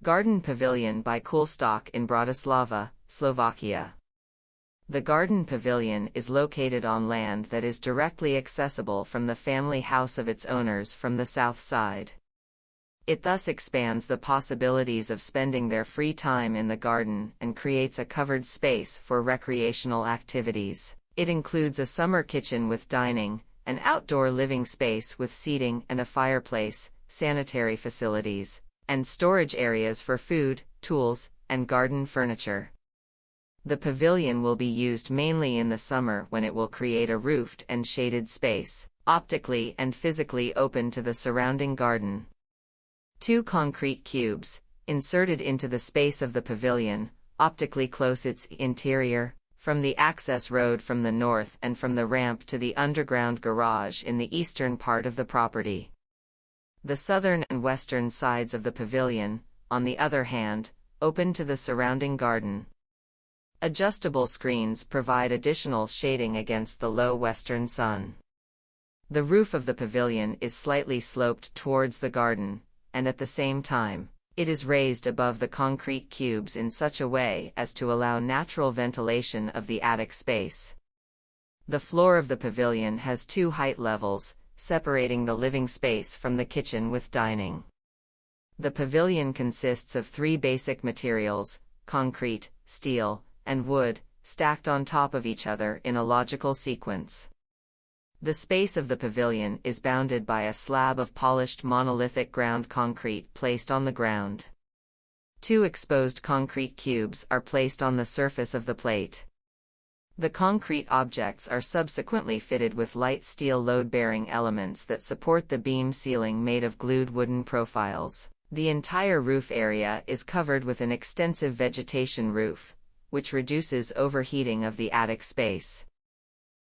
Garden Pavilion by coolstock in Bratislava, Slovakia. The garden pavilion is located on land that is directly accessible from the family house of its owners from the south side. It thus expands the possibilities of spending their free time in the garden and creates a covered space for recreational activities. It includes a summer kitchen with dining, an outdoor living space with seating and a fireplace, sanitary facilities, and storage areas for food, tools, and garden furniture. The pavilion will be used mainly in the summer when it will create a roofed and shaded space, optically and physically open to the surrounding garden. 2 concrete cubes, inserted into the space of the pavilion, optically close its interior, from the access road from the north and from the ramp to the underground garage in the eastern part of the property. The southern and western sides of the pavilion, on the other hand, open to the surrounding garden. Adjustable screens provide additional shading against the low western sun. The roof of the pavilion is slightly sloped towards the garden, and at the same time, it is raised above the concrete cubes in such a way as to allow natural ventilation of the attic space. The floor of the pavilion has 2 height levels, separating the living space from the kitchen with dining. The pavilion consists of 3 basic materials: concrete, steel, and wood, stacked on top of each other in a logical sequence. The space of the pavilion is bounded by a slab of polished monolithic ground concrete placed on the ground. 2 exposed concrete cubes are placed on the surface of the plate. The concrete objects are subsequently fitted with light steel load-bearing elements that support the beam ceiling made of glued wooden profiles. The entire roof area is covered with an extensive vegetation roof, which reduces overheating of the attic space.